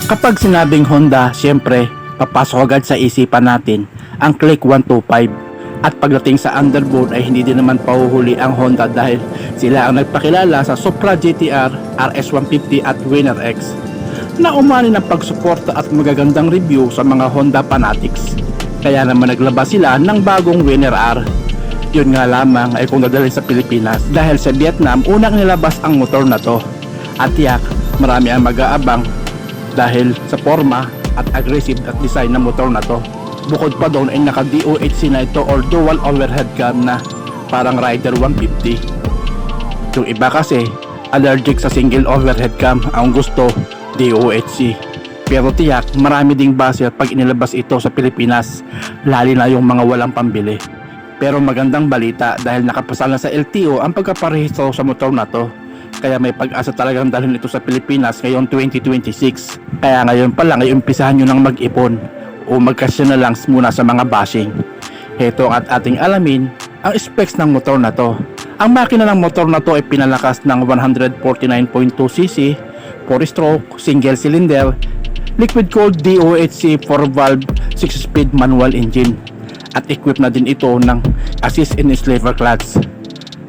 Kapag sinabing Honda, syempre, papasok agad sa isipan natin ang Click 125. At pagdating sa underboard ay hindi din naman pahuhuli ang Honda dahil sila ang nagpakilala sa Supra GTR, RS150 at Winner X na umani ng pagsuporta at magagandang review sa mga Honda fanatics. Kaya naman naglabas sila ng bagong Winner R. Yun nga lamang ay kung dadalhin sa Pilipinas dahil sa Vietnam unang nilabas ang motor na to. At yak, marami ang mag-aabang dahil sa forma at aggressive at design ng motor na to. Bukod pa doon ay naka DOHC na ito or dual overhead cam na parang Rider 150. Yung iba kasi allergic sa single overhead cam, ang gusto DOHC. Pero tiyak marami ding buzzer pag inilabas ito sa Pilipinas, lalo na yung mga walang pambili. Pero magandang balita dahil nakapasal na sa LTO ang pagkaparehistro sa motor na to. Kaya may pag-asa talagang dalhin ito sa Pilipinas ngayong 2026. Kaya ngayon pa lang ay umpisahan nyo ng mag-ipon o magkasya na lang muna sa mga bashing. Heto at ating alamin ang specs ng motor na to. Ang makina ng motor na to ay pinalakas ng 149.2cc, 4-stroke, single cylinder, liquid cooled DOHC 4-valve 6-speed manual engine. At equipped na din ito ng assist in slipper clutch.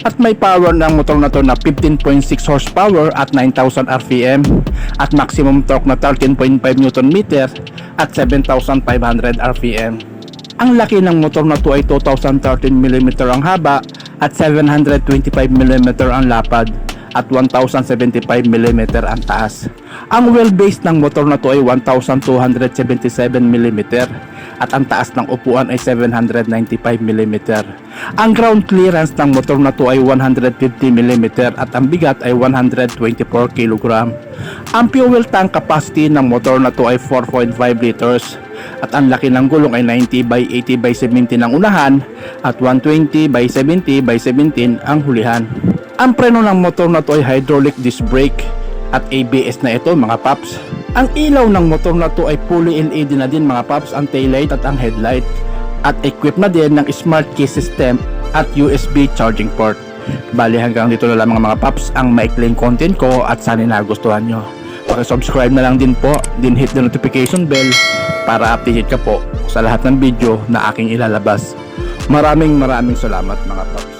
At may power ng motor na to na 15.6 horsepower at 9,000 RPM at maximum torque na 13.5 Nm at 7,500 RPM. Ang laki ng motor na to ay 2,013mm ang haba at 725mm ang lapad at 1,075mm ang taas. Ang wheelbase ng motor na to ay 1,277mm at ang taas ng upuan ay 795mm. Ang ground clearance ng motor na to ay 150mm at ang bigat ay 124 kg. Ang fuel tank capacity ng motor na to ay 4.5 liters at ang laki ng gulong ay 90/80/70 ang unahan at 120/70/17 ang hulihan. Ang preno ng motor na to ay hydraulic disc brake at ABS na ito mga paps. Ang ilaw ng motor na to ay fully LED na din mga paps, ang taillight at ang headlight. At equipped na din ng smart key system at USB charging port. Bali hanggang dito na lang mga paps ang maikling content ko at sana nagustuhan nyo. Paki-subscribe na lang din po, din hit the notification bell para updated ka po sa lahat ng video na aking ilalabas. Maraming salamat mga paps.